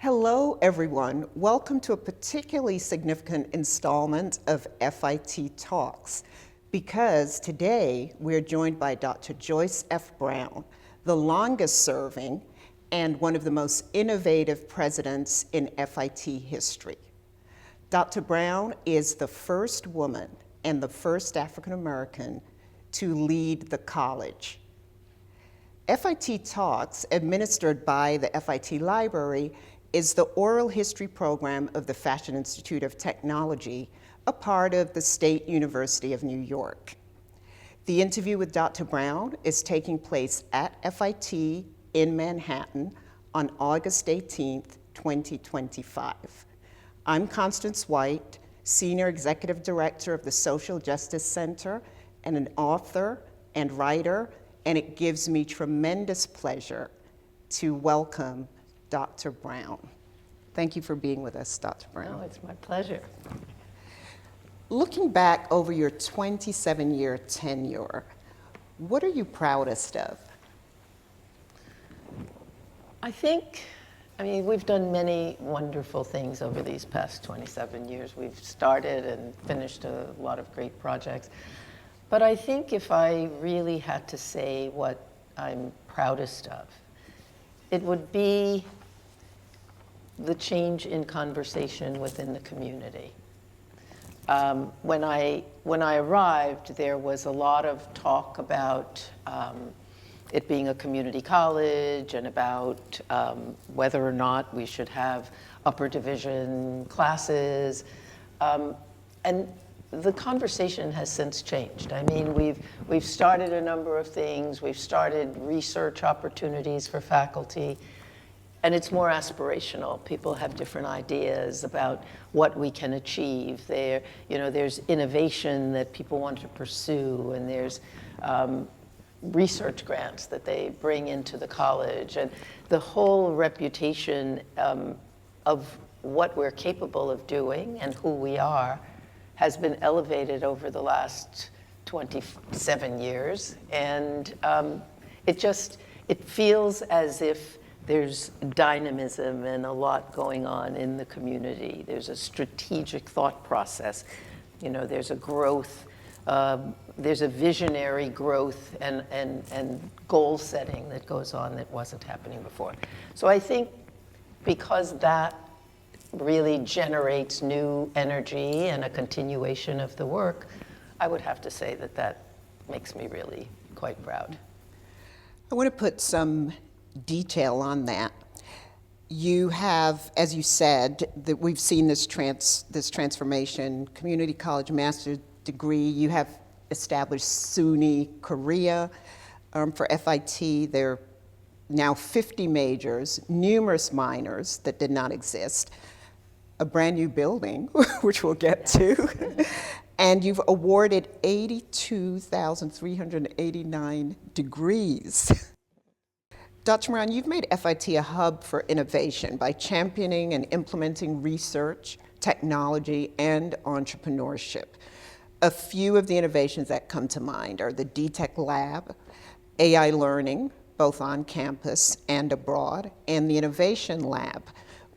Hello, everyone. Welcome to a particularly significant installment of FIT Talks, because today we're joined by Dr. Joyce F. Brown, the longest serving and one of the most innovative presidents in FIT history. Dr. Brown is the first woman and the first African American to lead the college. FIT Talks, administered by the FIT Library, is the oral history program of the Fashion Institute of Technology, a part of the State University of New York. The interview with Dr. Brown is taking place at FIT in Manhattan on August 18th, 2025. I'm Constance White, Senior Executive Director of the Social Justice Center and an author and writer, and it gives me tremendous pleasure to welcome Dr. Brown. Thank you for being with us, Dr. Brown. No, it's my pleasure. Looking back over your 27-year tenure, what are you proudest of? I mean, we've done many wonderful things over these past 27 years. We've started and finished a lot of great projects. But I think if I really had to say what I'm proudest of, it would be the change in conversation within the community. When I arrived, there was a lot of talk about it being a community college and about whether or not we should have upper division classes. And the conversation has since changed. I mean, we've started a number of things. We've started research opportunities for faculty, and it's more aspirational. People have different ideas about what we can achieve. There's innovation that people want to pursue, and there's research grants that they bring into the college, and the whole reputation of what we're capable of doing and who we are has been elevated over the last 27 years. And it feels as if there's dynamism and a lot going on in the community. There's a strategic thought process. There's a growth, there's a visionary growth and goal setting that goes on that wasn't happening before. So I think because that really generates new energy and a continuation of the work, I would have to say that makes me really quite proud. I want to put some detail on that. You have, as you said, that we've seen this transformation, community college master's degree. You have established SUNY Korea for FIT. There are now 50 majors, numerous minors that did not exist, a brand new building, which we'll get to, and you've awarded 82,389 degrees. Dr. Brown, you've made FIT a hub for innovation by championing and implementing research, technology, and entrepreneurship. A few of the innovations that come to mind are the DTech Lab, AI learning, both on campus and abroad, and the Innovation Lab.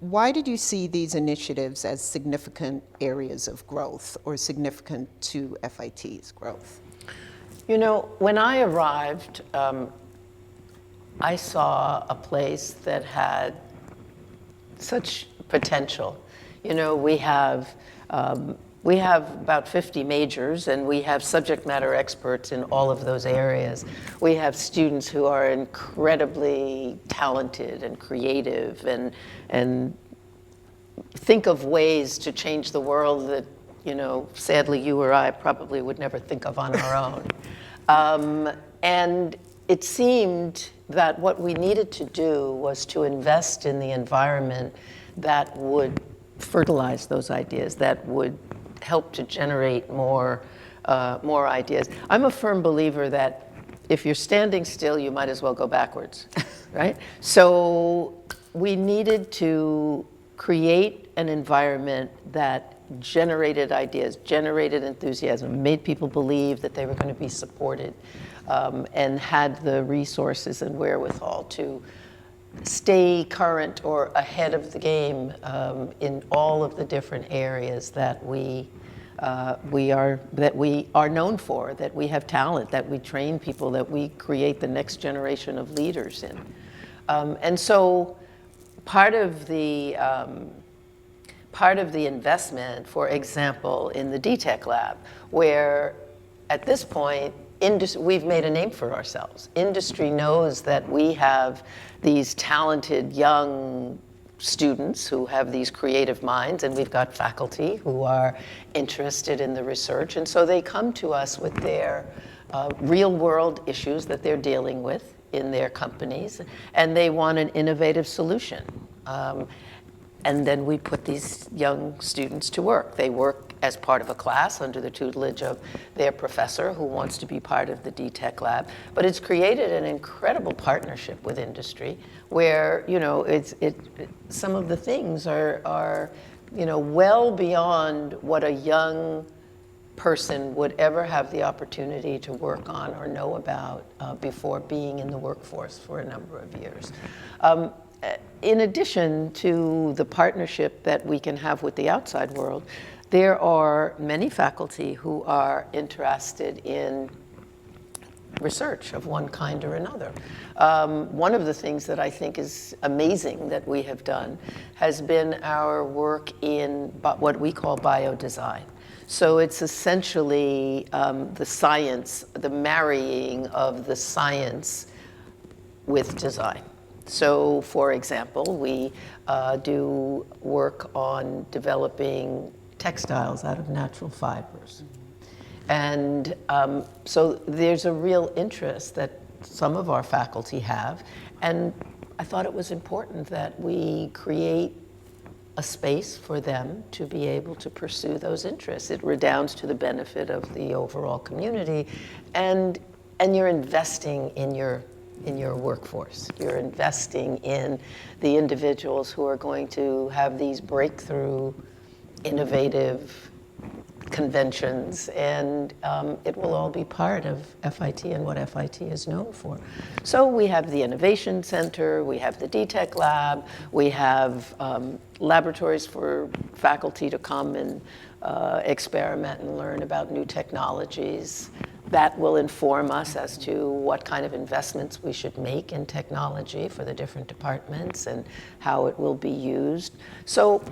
Why did you see these initiatives as significant areas of growth or significant to FIT's growth? When I arrived, I saw a place that had such potential. We have about 50 majors, and we have subject matter experts in all of those areas. We have students who are incredibly talented and creative and think of ways to change the world that, sadly you or I probably would never think of on our own. And it seemed that what we needed to do was to invest in the environment that would fertilize those ideas, that would help to generate more ideas. I'm a firm believer that if you're standing still, you might as well go backwards, right? So we needed to create an environment that generated ideas, generated enthusiasm, made people believe that they were going to be supported, and had the resources and wherewithal to stay current or ahead of the game in all of the different areas that we are known for, that we have talent, that we train people, that we create the next generation of leaders in. And so part of the investment, for example, in the DTech lab, where at this point, we've made a name for ourselves. Industry knows that we have these talented young students who have these creative minds, and we've got faculty who are interested in the research. And so they come to us with their real world issues that they're dealing with in their companies, and they want an innovative solution. And then we put these young students to work. They work as part of a class under the tutelage of their professor who wants to be part of the DTech lab. But it's created an incredible partnership with industry where, you know, some of the things are, you know, well beyond what a young person would ever have the opportunity to work on or know about before being in the workforce for a number of years. In addition to the partnership that we can have with the outside world, there are many faculty who are interested in research of one kind or another. One of the things that I think is amazing that we have done has been our work in what we call biodesign. So it's essentially the science, the marrying of the science with design. So, for example, we do work on developing textiles out of natural fibers. And so there's a real interest that some of our faculty have. And I thought it was important that we create a space for them to be able to pursue those interests. It redounds to the benefit of the overall community. And you're investing in your workforce. You're investing in the individuals who are going to have these breakthrough, innovative conventions, and it will all be part of FIT and what FIT is known for. So we have the Innovation Center, we have the DTech Lab, we have laboratories for faculty to come and experiment and learn about new technologies. That will inform us as to what kind of investments we should make in technology for the different departments and how it will be used. So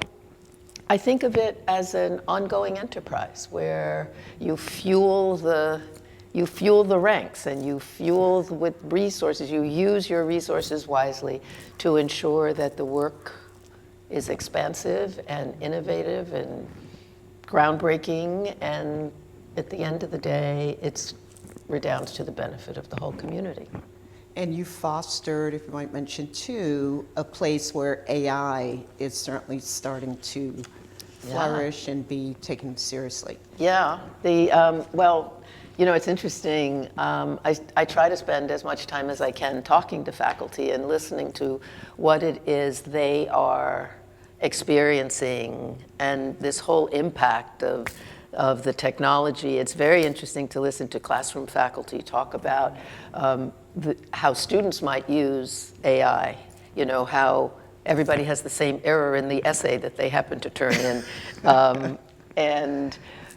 I think of it as an ongoing enterprise where you fuel the ranks and you fuel with resources. You use your resources wisely to ensure that the work is expansive and innovative and groundbreaking, and at the end of the day, it redounds to the benefit of the whole community. And you fostered, if you might mention too, a place where AI is certainly starting to flourish and be taken seriously. Yeah, well, you know, it's interesting. I try to spend as much time as I can talking to faculty and listening to what it is they are experiencing and this whole impact of the technology. It's very interesting to listen to classroom faculty talk about how students might use AI, you know, how everybody has the same error in the essay that they happen to turn in. And,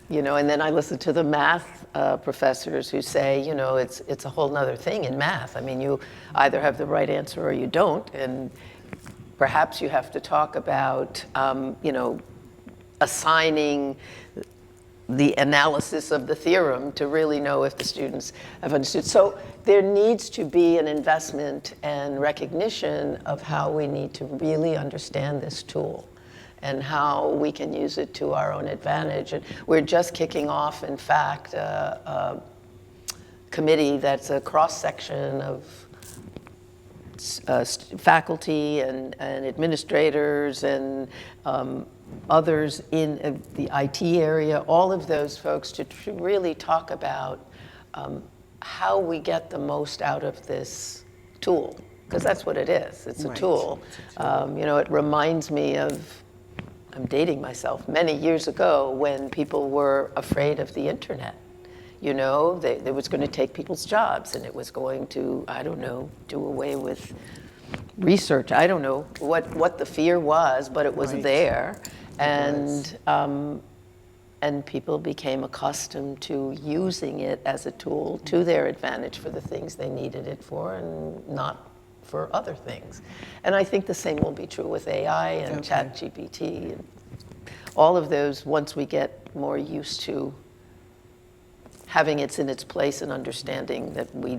you know, and then I listen to the math professors who say, you know, it's a whole nother thing in math. I mean, you either have the right answer or you don't. And perhaps you have to talk about, you know, assigning the analysis of the theorem to really know if the students have understood. So there needs to be an investment and recognition of how we need to really understand this tool and how we can use it to our own advantage. And we're just kicking off, in fact, a committee that's a cross-section of faculty and administrators and others in the IT area, all of those folks to really talk about how we get the most out of this tool, because that's what it is. It's a tool. You know, it reminds me of, I'm dating myself, many years ago when people were afraid of the internet. You know, it was going to take people's jobs and it was going to, I don't know, do away with research. I don't know what the fear was, but it was Right. there. It was. And people became accustomed to using it as a tool to their advantage for the things they needed it for and not for other things. And I think the same will be true with AI and Okay. ChatGPT and all of those once we get more used to having it in its place and understanding that we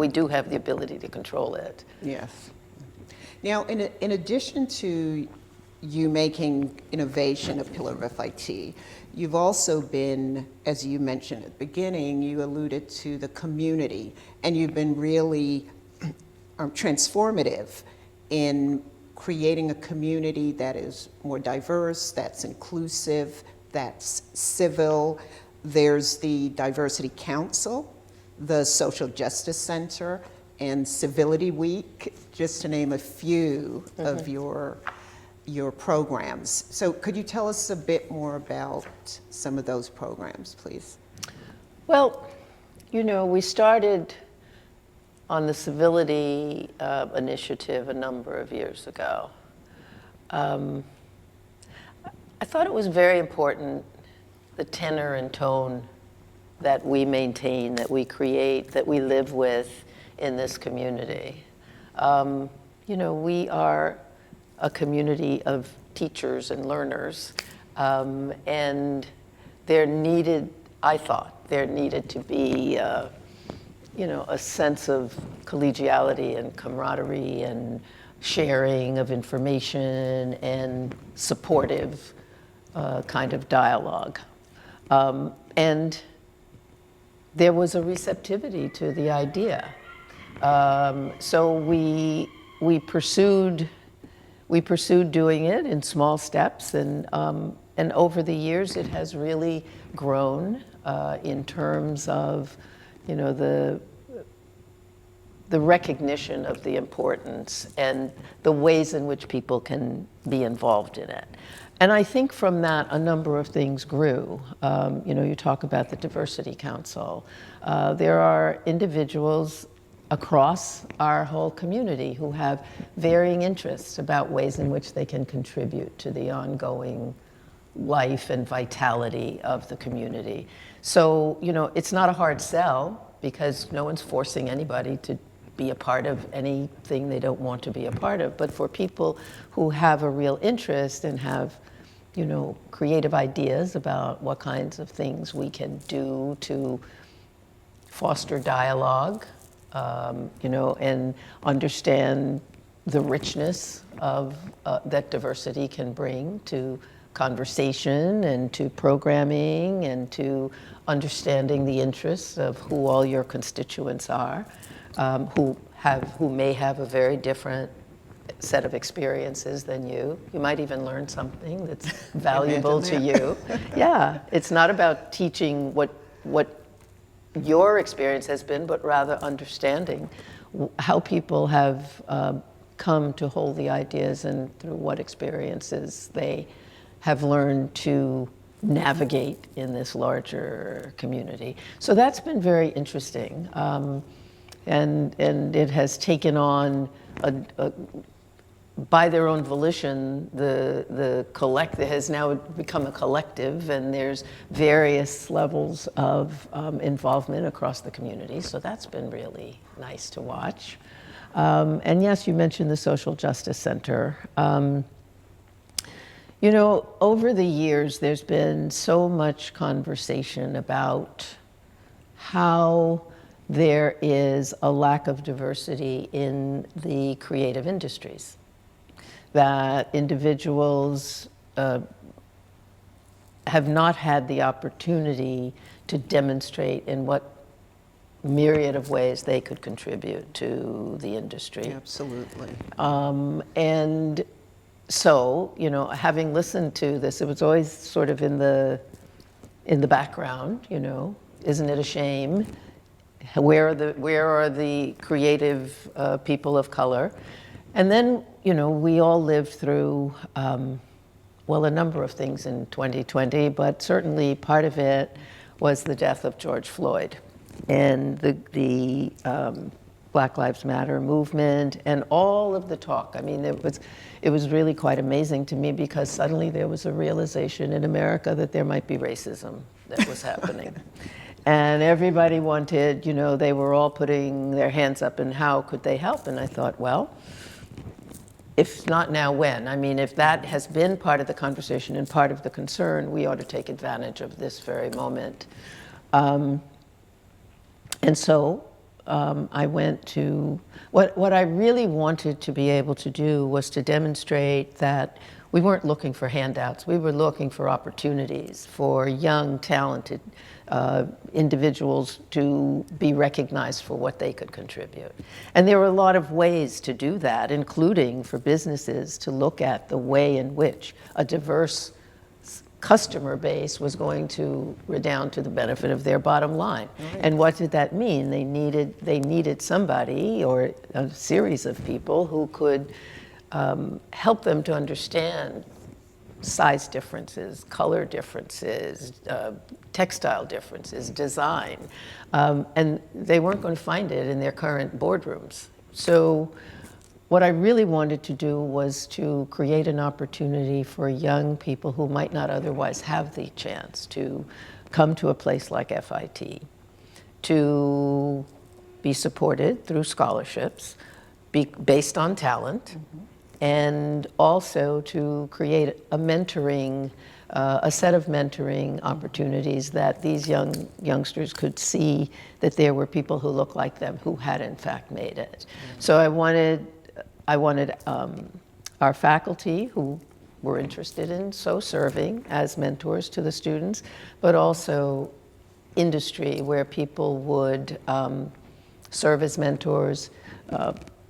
do have the ability to control it. Yes. Now, in addition to you making innovation a pillar of FIT, you've also been, as you mentioned at the beginning, you alluded to the community, and you've been really transformative in creating a community that is more diverse, that's inclusive, that's civil. There's the Diversity Council, the Social Justice Center, and Civility Week, just to name a few of your programs. So could you tell us a bit more about some of those programs, please? Well, you know, we started on the civility initiative a number of years ago. I thought it was very important, the tenor and tone that we maintain, that we create, that we live with in this community. You know, we are a community of teachers and learners, and I thought there needed to be you know, a sense of collegiality and camaraderie and sharing of information and supportive kind of dialogue. And there was a receptivity to the idea. So we pursued doing it in small steps, and over the years it has really grown in terms of, you know, the recognition of the importance and the ways in which people can be involved in it. And I think from that, a number of things grew. You know, you talk about the Diversity Council. There are individuals across our whole community who have varying interests about ways in which they can contribute to the ongoing life and vitality of the community. So, you know, it's not a hard sell because no one's forcing anybody to be a part of anything they don't want to be a part of. But for people who have a real interest and have, you know, creative ideas about what kinds of things we can do to foster dialogue, you know, and understand the richness of that diversity can bring to conversation and to programming and to understanding the interests of who all your constituents are, who may have a very different set of experiences than you. You might even learn something that's valuable to you. Yeah, it's not about teaching what your experience has been, but rather understanding how people have come to hold the ideas and through what experiences they have learned to navigate in this larger community. So that's been very interesting. And it has taken on, by their own volition, the collective has now become a collective, and there's various levels of involvement across the community. So that's been really nice to watch. And yes, you mentioned the Social Justice Center. You know, over the years, there's been so much conversation about how there is a lack of diversity in the creative industries, that individuals have not had the opportunity to demonstrate in what myriad of ways they could contribute to the industry. Absolutely. And so, you know, having listened to this, it was always sort of in the background, you know, isn't it a shame? Where are the creative people of color? And then, you know, we all lived through, well, a number of things in 2020, but certainly part of it was the death of George Floyd. And Black Lives Matter movement and all of the talk. I mean, it was really quite amazing to me because suddenly there was a realization in America that there might be racism that was happening. And everybody wanted, you know, they were all putting their hands up and how could they help? And I thought, well, if not now, when? I mean, if that has been part of the conversation and part of the concern, we ought to take advantage of this very moment. And so I went to, what I really wanted to be able to do was to demonstrate that we weren't looking for handouts. We were looking for opportunities for young, talented individuals to be recognized for what they could contribute. And there were a lot of ways to do that, including for businesses to look at the way in which a diverse customer base was going to redound to the benefit of their bottom line. Right. And what did that mean? They needed somebody or a series of people who could help them to understand size differences, color differences, textile differences, design. And they weren't going to find it in their current boardrooms. So what I really wanted to do was to create an opportunity for young people who might not otherwise have the chance to come to a place like FIT, to be supported through scholarships, based on talent, and also to create a mentoring, a set of mentoring opportunities that these youngsters could see that there were people who looked like them who had in fact made it. So I wanted our faculty who were interested in serving as mentors to the students, but also industry where people would serve as mentors,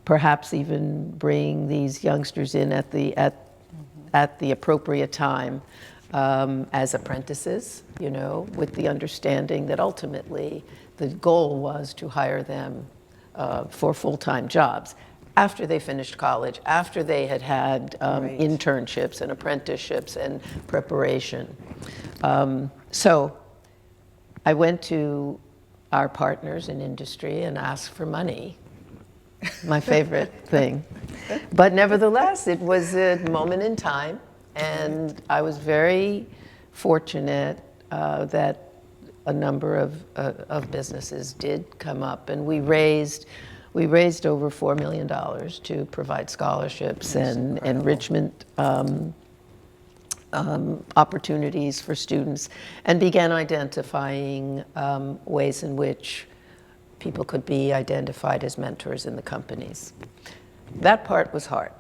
perhaps even bring these youngsters in at the appropriate time as apprentices, you know, with the understanding that ultimately the goal was to hire them for full-time jobs after they finished college, after they had had Right. internships and apprenticeships and preparation. So I went to our partners in industry and asked for money. My favorite thing. But nevertheless, it was a moment in time, and I was very fortunate that a number of businesses did come up, and we raised over $4 million to provide scholarships and enrichment opportunities for students, and began identifying ways in which people could be identified as mentors in the companies. That part was hard.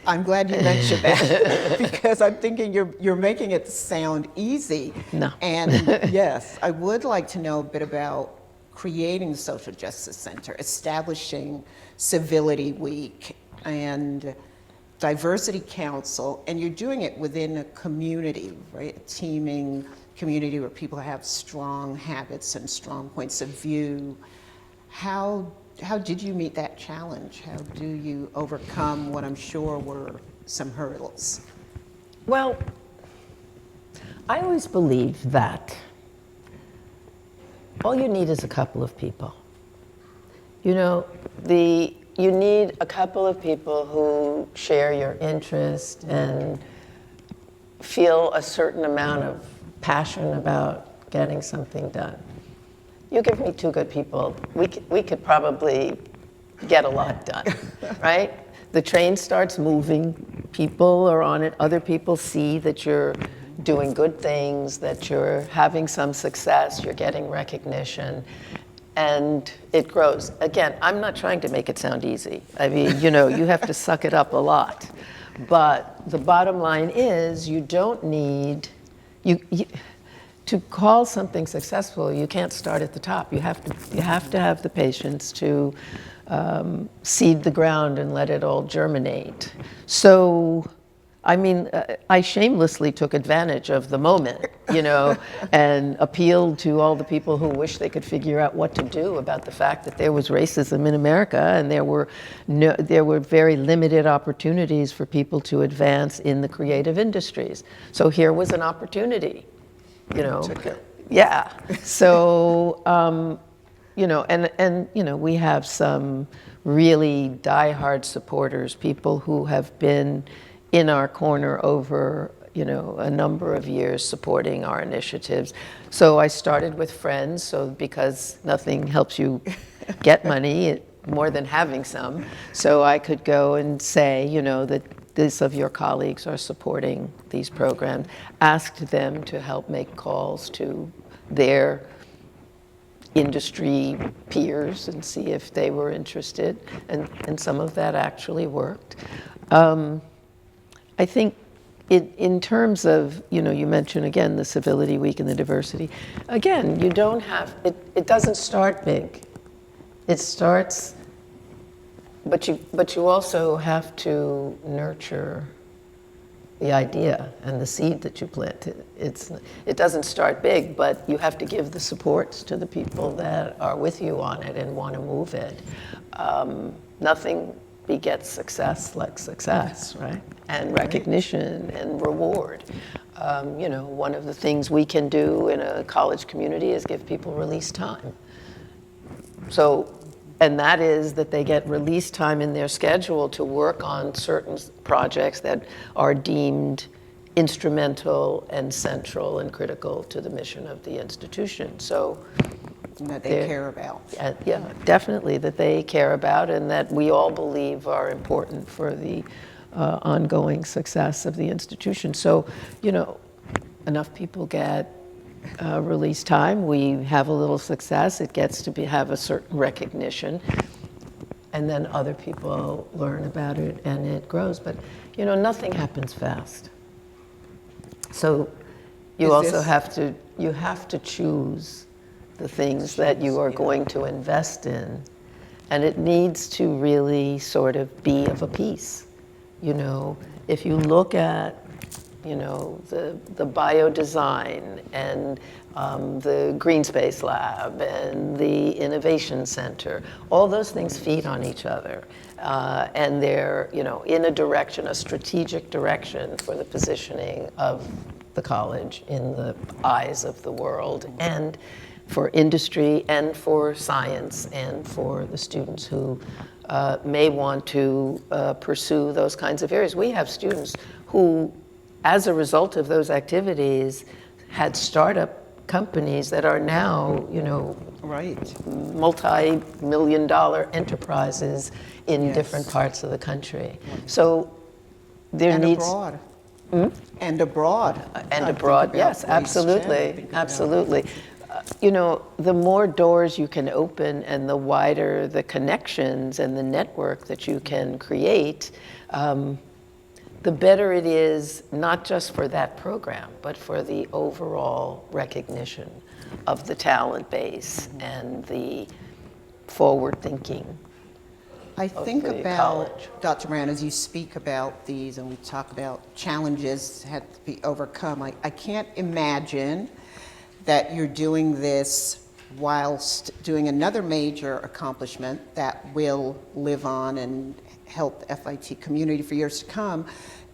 I'm glad you mentioned that because I'm thinking you're making it sound easy. No. And yes, I would like to know a bit about creating the Social Justice Center, establishing Civility Week and Diversity Council, and you're doing it within a community, right? A teaming community where people have strong habits and strong points of view. How did you meet that challenge? How do you overcome what I'm sure were some hurdles? Well, I always believe that all you need is a couple of people. You know, you need a couple of people who share your interest and feel a certain amount of passion about getting something done. You give me two good people, we could probably get a lot done, right? The train starts moving, people are on it, other people see that you're doing good things, that you're having some success, you're getting recognition, and it grows. Again, I'm not trying to make it sound easy. I mean, you know, you have to suck it up a lot. But the bottom line is you don't need, to call something successful, you can't start at the top. You have to have the patience to seed the ground and let it all germinate. So, I mean, I shamelessly took advantage of the moment, you know, and appealed to all the people who wish they could figure out what to do about the fact that there was racism in America, and there were very limited opportunities for people to advance in the creative industries. So here was an opportunity. You know, yeah. So we have some really diehard supporters, people who have been in our corner over, a number of years supporting our initiatives. So I started with friends, so because nothing helps you get money more than having some. So I could go and say, that these of your colleagues are supporting these programs, asked them to help make calls to their industry peers and see if they were interested, and some of that actually worked. I think in terms of, you mentioned again the Civility Week and the diversity, again, you don't have, it doesn't start big. It starts, but you also have to nurture the idea and the seed that you planted. It doesn't start big, but you have to give the supports to the people that are with you on it and want to move it. Nothing begets success like success, right? And recognition and reward. One of the things we can do in a college community is give people release time. And that is that they get release time in their schedule to work on certain projects that are deemed instrumental and central and critical to the mission of the institution. So that they care about. Yeah, definitely that they care about and that we all believe are important for the ongoing success of the institution. So, enough people get release time, we have a little success, it gets to have a certain recognition, and then other people learn about it and it grows. But nothing happens fast. So you have to choose the things that you are going to invest in, and it needs to really sort of be of a piece. If you look at the biodesign and the Green Space Lab and the Innovation Center, all those things feed on each other. And they're, in a strategic direction for the positioning of the college in the eyes of the world, and for industry and for science and for the students who may want to pursue those kinds of areas. We have students who, as a result of those activities, had startup companies that are now, right, multi-million-dollar enterprises in different parts of the country. So there needs abroad. And abroad. And abroad, yes, absolutely, absolutely. The more doors you can open and the wider the connections and the network that you can create, the better it is, not just for that program, but for the overall recognition of the talent base and the forward thinking. I think about, Dr. Brown, as you speak about these and we talk about challenges that have to be overcome, I can't imagine that you're doing this whilst doing another major accomplishment that will live on and help the FIT community for years to come,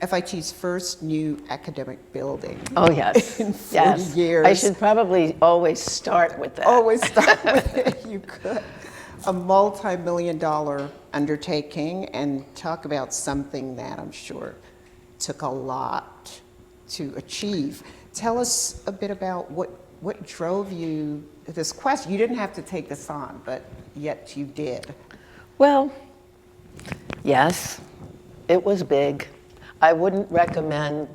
FIT's first new academic building. Oh, yes. In 40 years. I should probably always start with that. Always start with it, you could. A multi-million-dollar undertaking, and talk about something that I'm sure took a lot to achieve. Tell us a bit about what drove you to this quest. You didn't have to take this on, but yet you did. Well, yes, it was big. I wouldn't recommend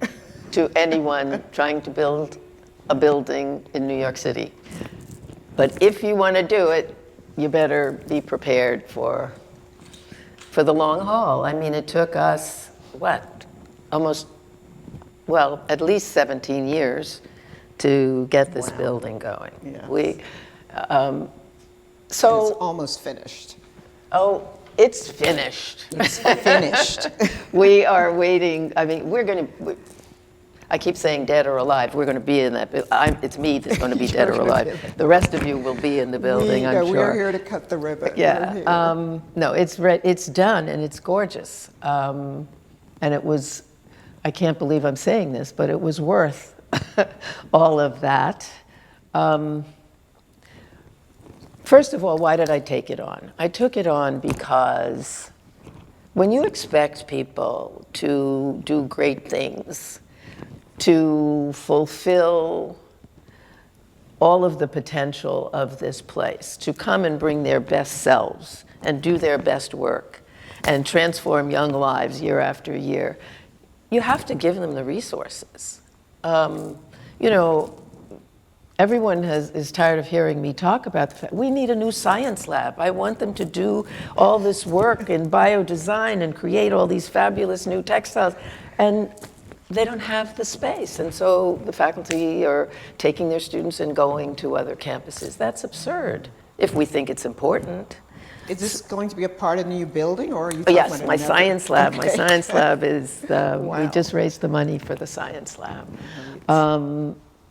to anyone trying to build a building in New York City. But if you want to do it, you better be prepared for the long haul. I mean, it took us, at least 17 years to get this building going. Yes. So it's almost finished. Oh, it's finished. It's finished. We are waiting. I mean, I keep saying dead or alive. We're going to be in that. It's me that's going to be dead or alive. The rest of you will be in the building, I'm sure. We're here to cut the ribbon. Yeah. No, it's done and it's gorgeous. And it was, I can't believe I'm saying this, but it was worth all of that. First of all, why did I take it on? I took it on because when you expect people to do great things, to fulfill all of the potential of this place, to come and bring their best selves and do their best work and transform young lives year after year, you have to give them the resources. You know, everyone is tired of hearing me talk about the fact we need a new science lab. I want them to do all this work in biodesign and create all these fabulous new textiles, and they don't have the space. And so the faculty are taking their students and going to other campuses. That's absurd if we think it's important. Is this going to be a part of the new building, or are you Oh, talking yes, about my another? science lab. Okay. My science lab is, Wow. we just raised the money for the science lab,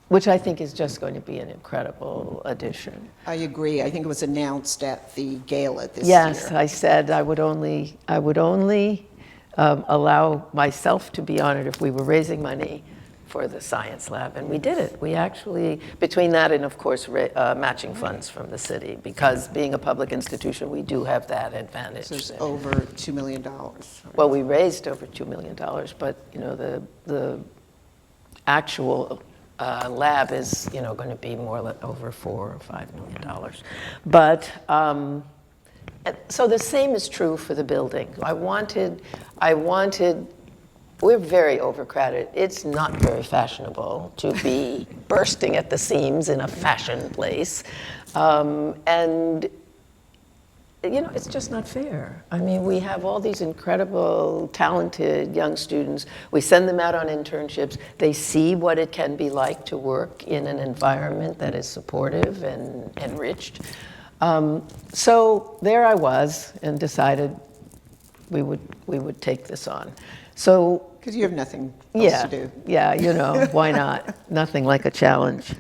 which I think is just going to be an incredible addition. I agree. I think it was announced at the gala this year. Yes, I said I would only allow myself to be honored if we were raising money for the science lab, and we did it. We actually, between that and of course matching funds from the city, because being a public institution, we do have that advantage. So it's over $2 million. Well, we raised over $2 million, but you know the actual lab is going to be more like over $4 or $5 million. But so the same is true for the building. I wanted. We're very overcrowded. It's not very fashionable to be bursting at the seams in a fashion place. And, it's just not fair. I mean, we have all these incredible, talented young students. We send them out on internships. They see what it can be like to work in an environment that is supportive and enriched. So there I was and decided we would take this on. So, Because you have nothing else to do. Yeah, why not? Nothing like a challenge.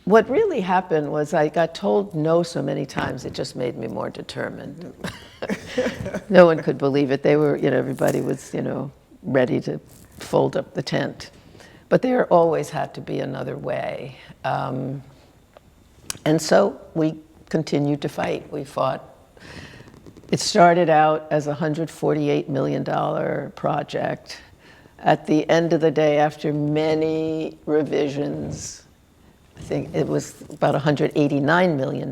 What really happened was I got told no so many times, it just made me more determined. No one could believe it. They were, everybody was, ready to fold up the tent. But there always had to be another way. And so we continued to fight. We fought. It started out as a $148 million project. At the end of the day, after many revisions, I think it was about $189 million.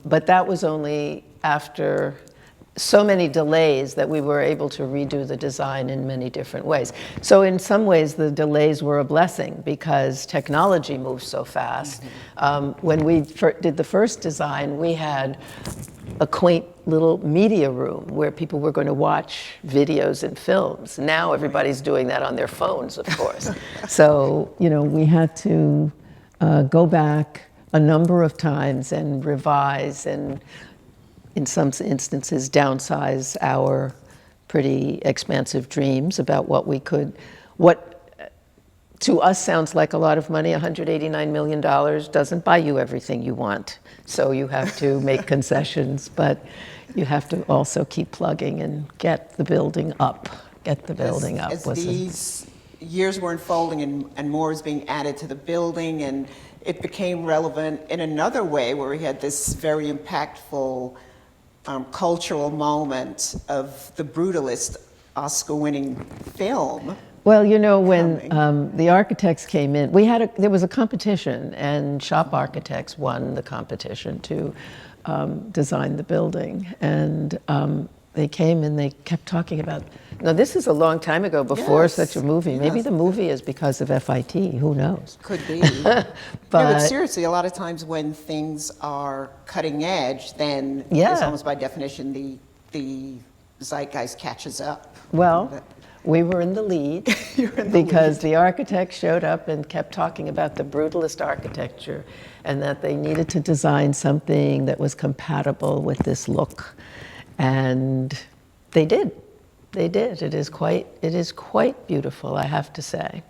But that was only after so many delays that we were able to redo the design in many different ways. So in some ways, the delays were a blessing because technology moves so fast. When we did the first design, we had a quaint little media room where people were going to watch videos and films. Now everybody's doing that on their phones, of course. So, we had to go back a number of times and revise and, in some instances, downsize our pretty expansive dreams about what to us sounds like a lot of money. $189 million doesn't buy you everything you want. So you have to make concessions, but you have to also keep plugging and get the building up. As these years were unfolding and more was being added to the building, and it became relevant in another way where we had this very impactful cultural moment of the Brutalist Oscar-winning film. Well, when the architects came in, there was a competition, and Shop Architects won the competition to design the building. And they came and they kept talking about, now this is a long time ago before such a movie. Yes. Maybe the movie is because of FIT, who knows? Could be. But seriously, a lot of times when things are cutting edge, then it's almost by definition the zeitgeist catches up. Well, we were in the lead because the architects showed up and kept talking about the brutalist architecture and that they needed to design something that was compatible with this look. And they did. They did. It is quite beautiful, I have to say.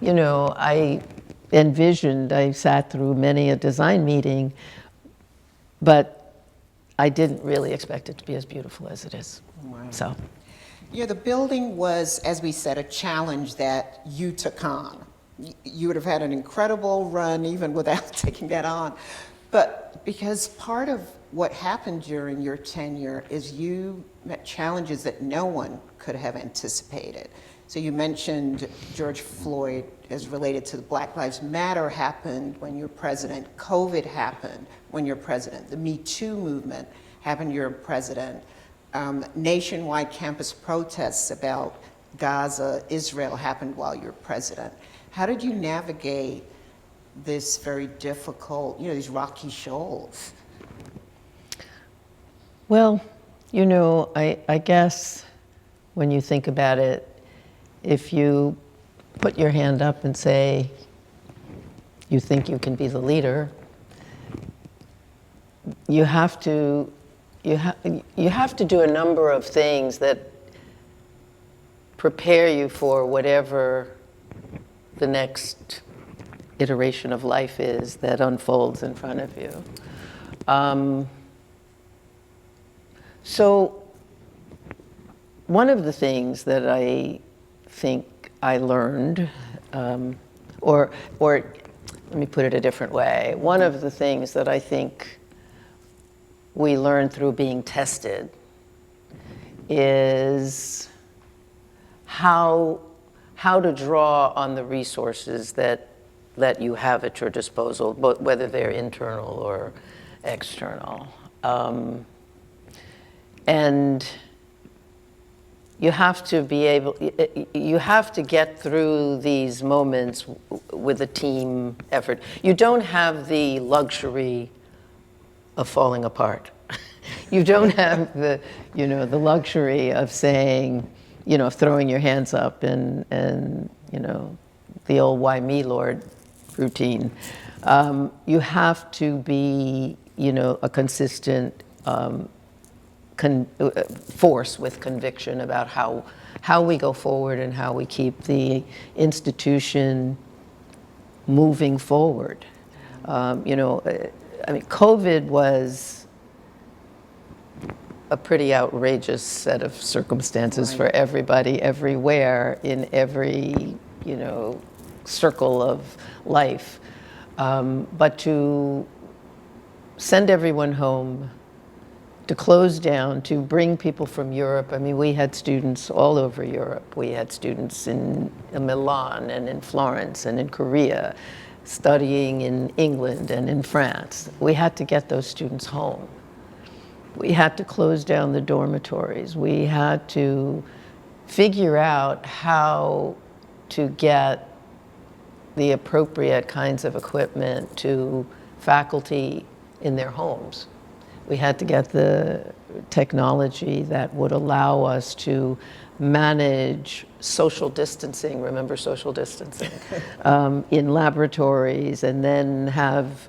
Yeah. I sat through many a design meeting, but I didn't really expect it to be as beautiful as it is. Wow. So. The building was, as we said, a challenge that you took on. you would have had an incredible run even without taking that on. But because part of what happened during your tenure is you met challenges that no one could have anticipated. So you mentioned George Floyd as related to the Black Lives Matter happened when you're president. COVID happened when you're president. The Me Too movement happened when you're president. Nationwide campus protests about Gaza, Israel happened while you're president. How did you navigate this very difficult, these rocky shoals? Well, I guess when you think about it, if you put your hand up and say you think you can be the leader, you have to do a number of things that prepare you for whatever the next iteration of life is that unfolds in front of you. So one of the things that I think I learned, or let me put it a different way, one of the things that I think we learn through being tested is how to draw on the resources that you have at your disposal, whether they're internal or external. And you have to get through these moments with a team effort. You don't have the luxury of falling apart. You don't have the luxury of saying, of throwing your hands up and the old "why me, Lord" routine. You have to be, a consistent force with conviction about how we go forward and how we keep the institution moving forward. COVID was a pretty outrageous set of circumstances for everybody, everywhere, in every, circle of life. But to send everyone home, to close down, to bring people from Europe. We had students all over Europe. We had students in Milan and in Florence and in Korea, studying in England and in France. We had to get those students home. We had to close down the dormitories. We had to figure out how to get the appropriate kinds of equipment to faculty in their homes. We had to get the technology that would allow us to manage social distancing, remember social distancing, in laboratories, and then have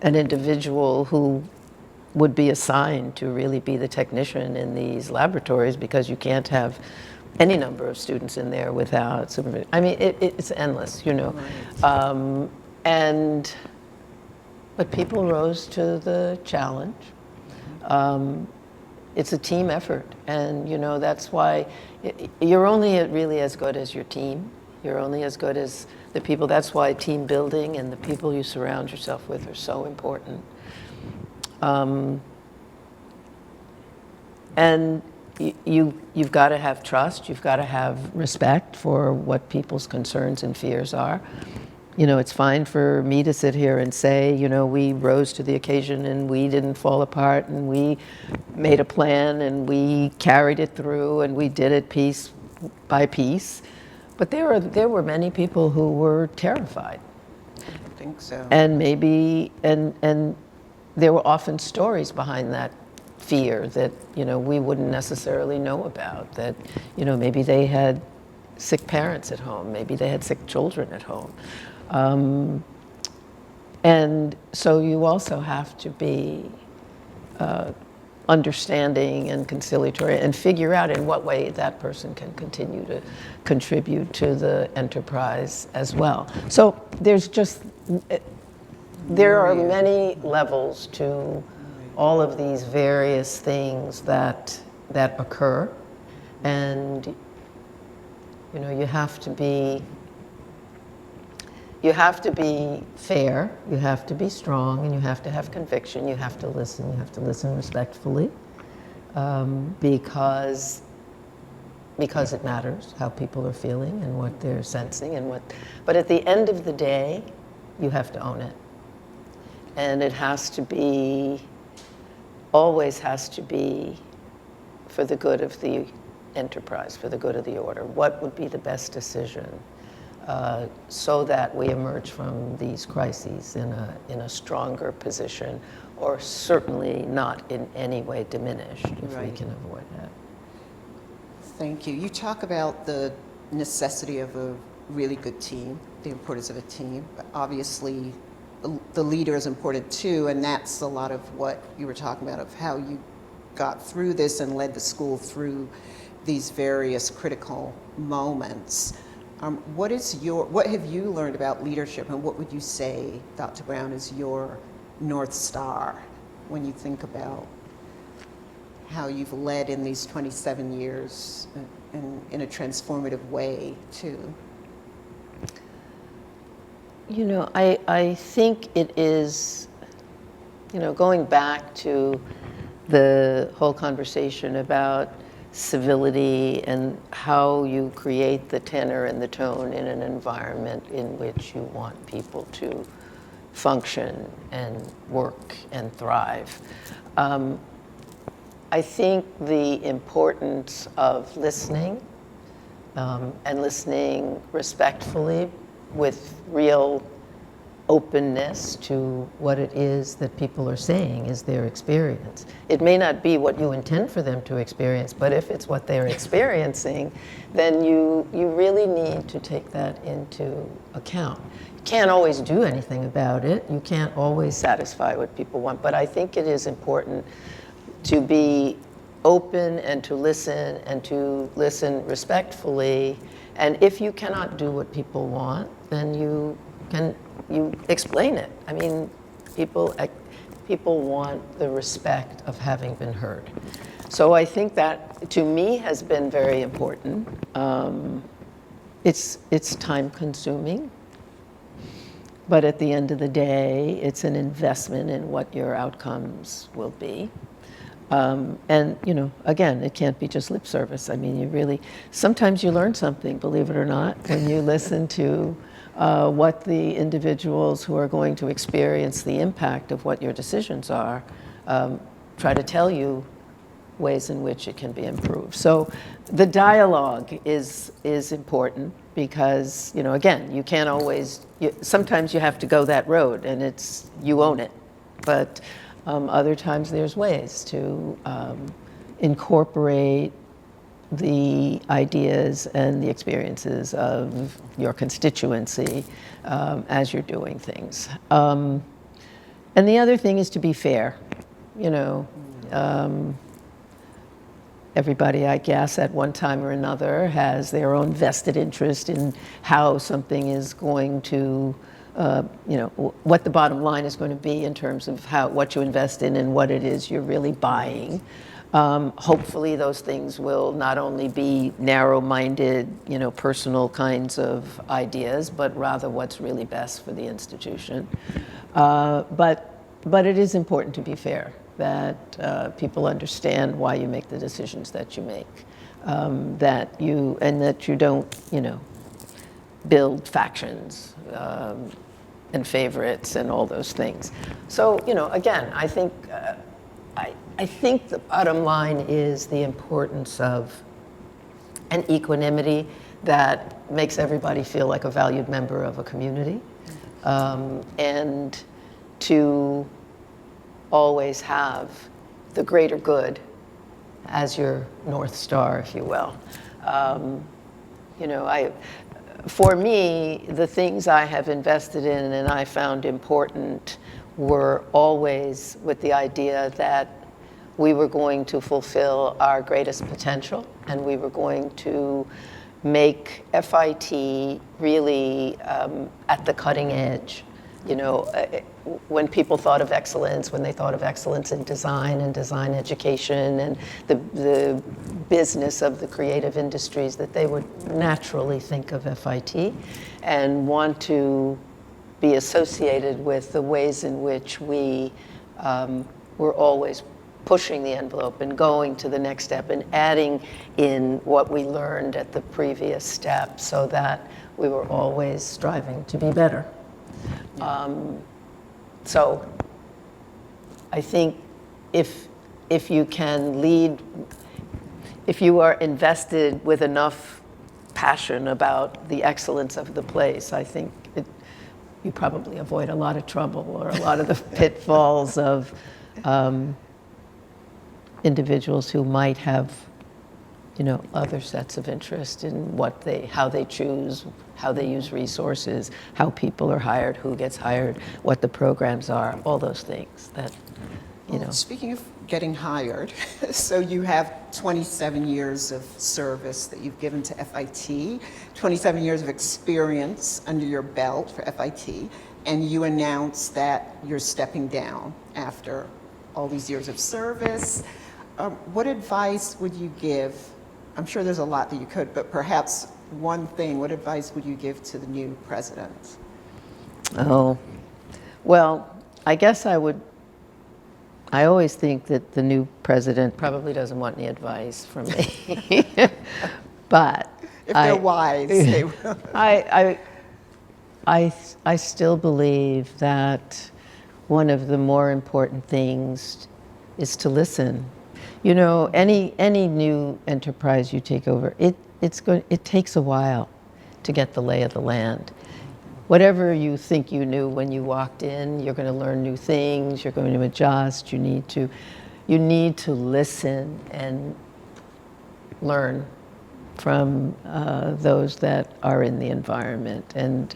an individual who would be assigned to really be the technician in these laboratories, because you can't have any number of students in there without supervision. It's endless, but people rose to the challenge. It's a team effort, and that's why you're only really as good as your team. You're only as good as the people. That's why team building and the people you surround yourself with are so important. And you've got to have trust. You've got to have respect for what people's concerns and fears are. It's fine for me to sit here and say, we rose to the occasion and we didn't fall apart and we made a plan and we carried it through and we did it piece by piece. But there were many people who were terrified. I think so. And maybe, and there were often stories behind that fear that, we wouldn't necessarily know about, that, maybe they had sick parents at home, maybe they had sick children at home. And so you also have to be understanding and conciliatory and figure out in what way that person can continue to contribute to the enterprise as well. So there are many levels to all of these various things that occur, and you have to be you have to be fair, you have to be strong, and you have to have conviction. You have to listen respectfully, because it matters how people are feeling and what they're sensing and what. But at the end of the day, you have to own it, and it has to be, always has to be, for the good of the enterprise, for the good of the order. What would be the best decision? So that we emerge from these crises in a stronger position, or certainly not in any way diminished, if we can avoid that. Thank you. You talk about the necessity of a really good team, the importance of a team. Obviously, the leader is important too, and that's a lot of what you were talking about, of how you got through this and led the school through these various critical moments. What have you learned about leadership, and what would you say, Dr. Brown, is your North Star when you think about how you've led in these 27 years in a transformative way too? You know, I think it is, you know, going back to the whole conversation about civility and how you create the tenor and the tone in an environment in which you want people to function and work and thrive. I think the importance of listening, and listening respectfully with real openness to what it is that people are saying is their experience. It may not be what you intend for them to experience, but if it's what they're experiencing, then you really need to take that into account. You can't always do anything about it. You can't always satisfy what people want, but I think it is important to be open and to listen respectfully. And if you cannot do what people want, then you explain it. I mean, people want the respect of having been heard. So I think that, to me, has been very important. It's time consuming, but at the end of the day, it's an investment in what your outcomes will be. And, you know, again, it can't be just lip service. I mean, sometimes you learn something, believe it or not, when you listen to what the individuals who are going to experience the impact of what your decisions are try to tell you ways in which it can be improved. So the dialogue is important because, you know, again, you can't always, sometimes you have to go that road and you own it. But other times there's ways to incorporate the ideas and the experiences of your constituency as you're doing things. And the other thing is to be fair. You know, everybody, I guess, at one time or another has their own vested interest in how something is going to, you know, what the bottom line is going to be in terms of what you invest in and what it is you're really buying. Hopefully those things will not only be narrow-minded, you know, personal kinds of ideas, but rather what's really best for the institution. But it is important to be fair, that people understand why you make the decisions that you make, that you don't, you know, build factions and favorites and all those things. So, you know, again, I think the bottom line is the importance of an equanimity that makes everybody feel like a valued member of a community, and to always have the greater good as your North Star, if you will. You know, for me, the things I have invested in and I found important were always with the idea that we were going to fulfill our greatest potential, and we were going to make FIT really at the cutting edge. You know, when people thought of excellence, when they thought of excellence in design and design education and the business of the creative industries, that they would naturally think of FIT and want to be associated with the ways in which we were always pushing the envelope and going to the next step and adding in what we learned at the previous step, so that we were always striving to be better. So I think if you can lead, if you are invested with enough passion about the excellence of the place, I think you probably avoid a lot of trouble or a lot of the pitfalls of individuals who might have, you know, other sets of interest in how they choose, how they use resources, how people are hired, who gets hired, what the programs are, all those things that, you know. Speaking of getting hired, so you have 27 years of service that you've given to FIT, 27 years of experience under your belt for FIT, and you announced that you're stepping down after all these years of service. What advice would you give? I'm sure there's a lot that you could, but perhaps one thing, what advice would you give to the new president? Oh, well, I guess I always think that the new president probably doesn't want any advice from me. But if they're wise, they will. I still believe that one of the more important things is to listen. You know, any new enterprise you take over, it takes a while to get the lay of the land. Whatever you think you knew when you walked in, you're going to learn new things, you're going to adjust, you need to listen and learn from those that are in the environment. And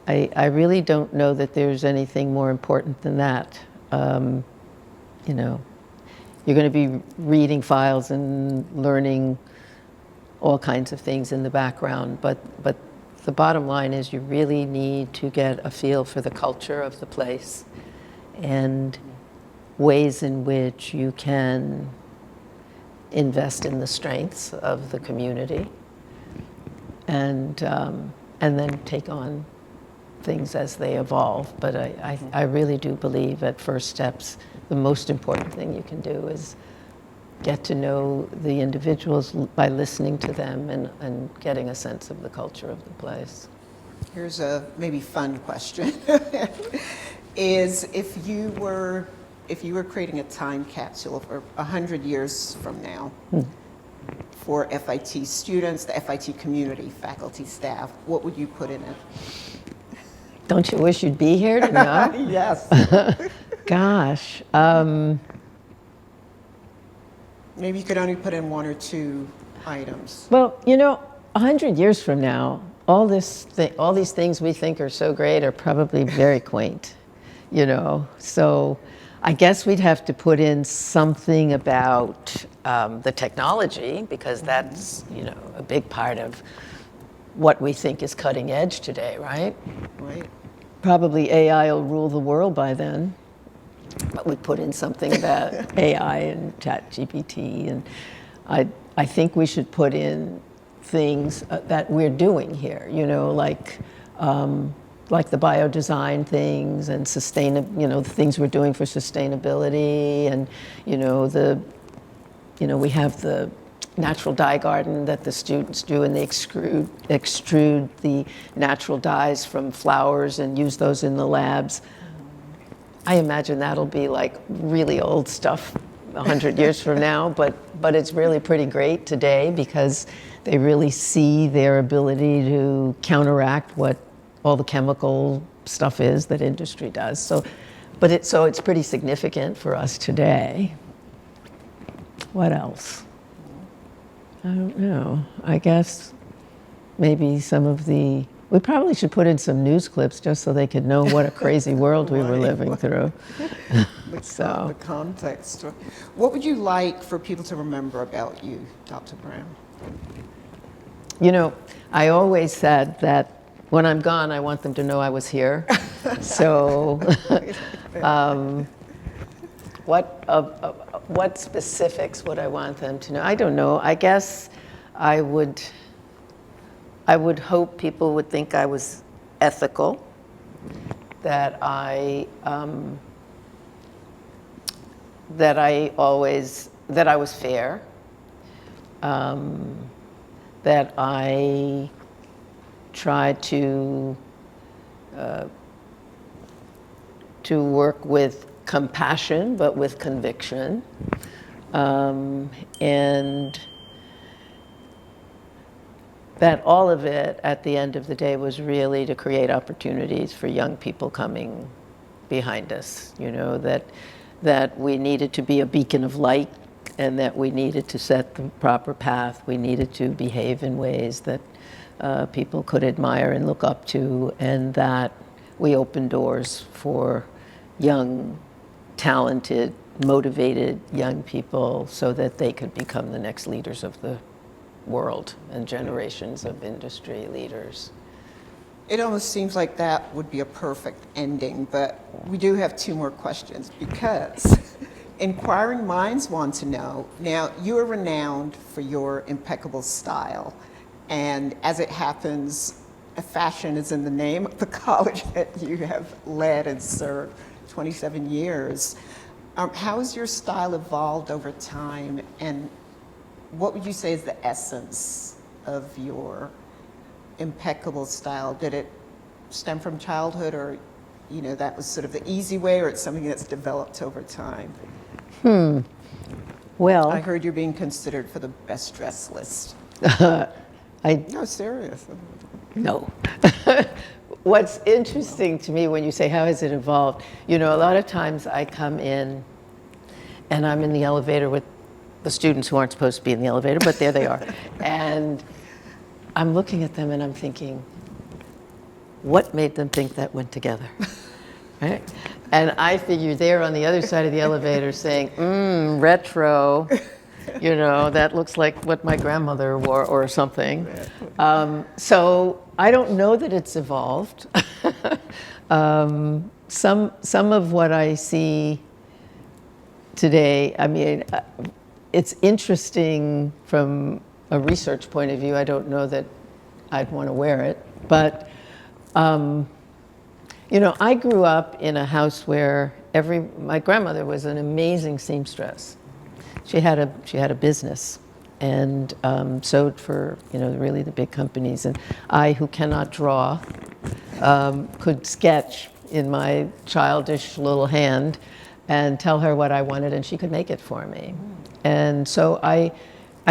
I really don't know that there's anything more important than that. You know, you're going to be reading files and learning all kinds of things in the background, but the bottom line is you really need to get a feel for the culture of the place and ways in which you can invest in the strengths of the community, and then take on things as they evolve. But I really do believe at first steps, the most important thing you can do is get to know the individuals by listening to them and getting a sense of the culture of the place. Here's a maybe fun question. Is if you were creating a time capsule for 100 years from now for FIT students, the FIT community, faculty, staff, what would you put in it? Don't you wish you'd be here to know? Yes. Gosh. Maybe you could only put in one or two items. Well, you know, 100 years from now, all these things we think are so great are probably very quaint, you know. So I guess we'd have to put in something about the technology, because that's, you know, a big part of what we think is cutting edge today, right? Right. Probably AI will rule the world by then. But we put in something about AI and ChatGPT, and I think we should put in things that we're doing here, you know, like the biodesign things and the things we're doing for sustainability, and we have the natural dye garden that the students do, and they extrude the natural dyes from flowers and use those in the labs. I imagine that'll be like really old stuff 100 years from now, but it's really pretty great today because they really see their ability to counteract what all the chemical stuff is that industry does. So it's pretty significant for us today. What else? I don't know. I guess maybe we probably should put in some news clips just so they could know what a crazy world we were living through. The context. What would you like for people to remember about you, Dr. Brown? You know, I always said that when I'm gone, I want them to know I was here. So what specifics would I want them to know? I don't know. I guess I would hope people would think I was ethical, that I was fair, that I tried to work with compassion, but with conviction, and that all of it, at the end of the day, was really to create opportunities for young people coming behind us, you know, that we needed to be a beacon of light, and that we needed to set the proper path. We needed to behave in ways that people could admire and look up to, and that we opened doors for young, talented, motivated young people so that they could become the next leaders of the world and generations of industry leaders. It almost seems like that would be a perfect ending, but we do have two more questions because inquiring minds want to know. Now, you are renowned for your impeccable style, and as it happens, fashion is in the name of the college that you have led and served 27 years. How has your style evolved over time, and what would you say is the essence of your impeccable style? Did it stem from childhood, or that was sort of the easy way, or it's something that's developed over time? Well, I heard you're being considered for the best dressed list. No, serious. No. What's interesting to me when you say, how has it evolved? A lot of times I come in and I'm in the elevator with the students who aren't supposed to be in the elevator, but there they are. And I'm looking at them and I'm thinking, what made them think that went together? Right? And I figure they're on the other side of the elevator saying, retro. That looks like what my grandmother wore or something. So I don't know that it's evolved. Some of what I see today, I mean, it's interesting from a research point of view. I don't know that I'd want to wear it, but I grew up in a house where my grandmother was an amazing seamstress. She had a business, and sewed for really the big companies. And I, who cannot draw, could sketch in my childish little hand and tell her what I wanted, and she could make it for me. And so I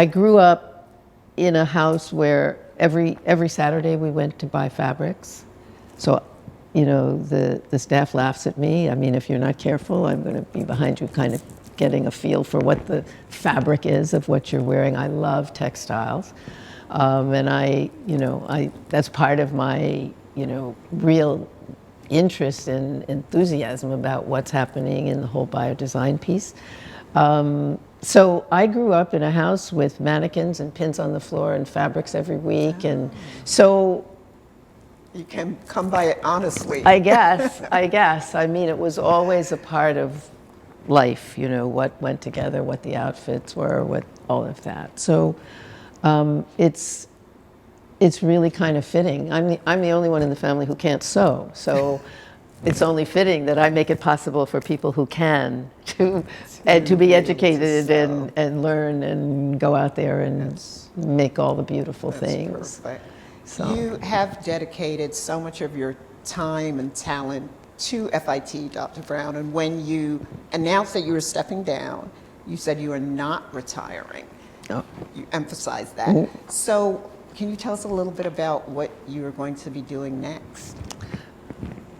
grew up in a house where every Saturday we went to buy fabrics. So the staff laughs at me. I mean, if you're not careful, I'm going to be behind you kind of getting a feel for what the fabric is of what you're wearing. I love textiles. And that's part of my, real interest and enthusiasm about what's happening in the whole biodesign piece. So I grew up in a house with mannequins and pins on the floor and fabrics every week. And so you can come by it honestly. I guess. I mean, it was always a part of life, what went together, what the outfits were, what all of that. So it's really kind of fitting. I'm the only one in the family who can't sew, so it's only fitting that I make it possible for people who can to be educated and learn and go out there and make all the beautiful things. Perfect. So. You have dedicated so much of your time and talent to FIT, Dr. Brown, and when you announced that you were stepping down, you said you are not retiring. Oh. You emphasized that. So can you tell us a little bit about what you are going to be doing next?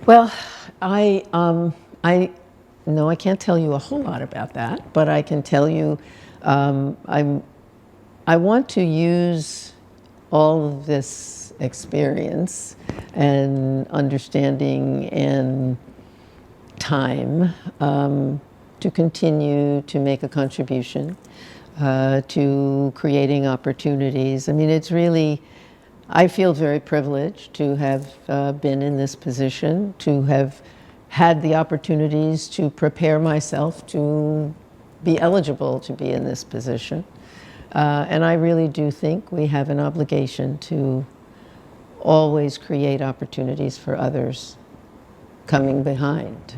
Well, I can't tell you a whole lot about that, but I can tell you I want to use all of this experience and understanding and time to continue to make a contribution to creating opportunities. I mean, it's really, I feel very privileged to have been in this position, to have had the opportunities to prepare myself to be eligible to be in this position. And I really do think we have an obligation to always create opportunities for others coming behind.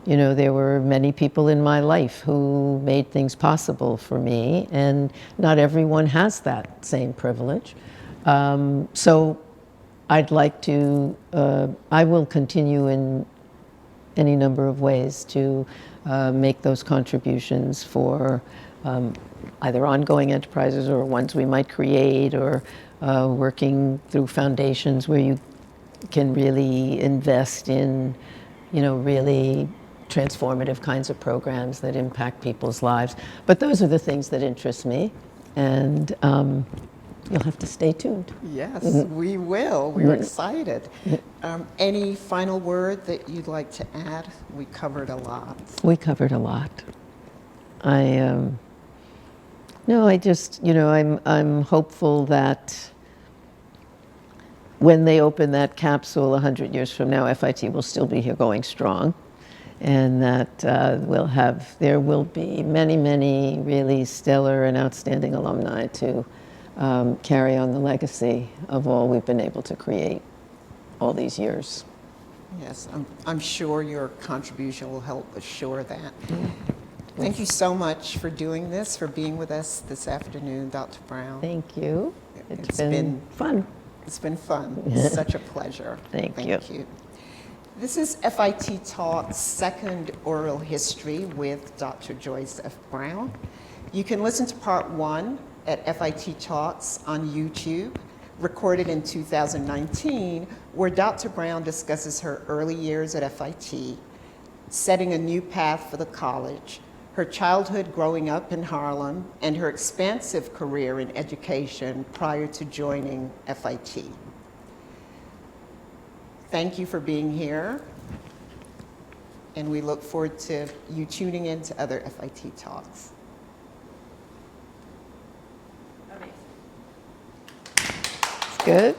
You know, there were many people in my life who made things possible for me, and not everyone has that same privilege. So I'd like to, I will continue in any number of ways to make those contributions for either ongoing enterprises or ones we might create, or working through foundations where you can really invest in, you know, really transformative kinds of programs that impact people's lives. But those are the things that interest me, and you'll have to stay tuned. Yes, we will. We're excited. Any final word that you'd like to add? We covered a lot. We covered a lot. No, I just, you know, I'm hopeful that when they open that capsule 100 years from now, FIT will still be here going strong, and that there will be many, many really stellar and outstanding alumni to carry on the legacy of all we've been able to create all these years. Yes, I'm sure your contribution will help assure that. Thank you so much for doing this, for being with us this afternoon, Dr. Brown. Thank you. It's been fun. It's been fun. Such a pleasure. Thank you. This is FIT Talks Second Oral History with Dr. Joyce F. Brown. You can listen to part 1 at FIT Talks on YouTube, recorded in 2019, where Dr. Brown discusses her early years at FIT, setting a new path for the college, her childhood growing up in Harlem, and her expansive career in education prior to joining FIT. Thank you for being here, and we look forward to you tuning in to other FIT Talks. It's good.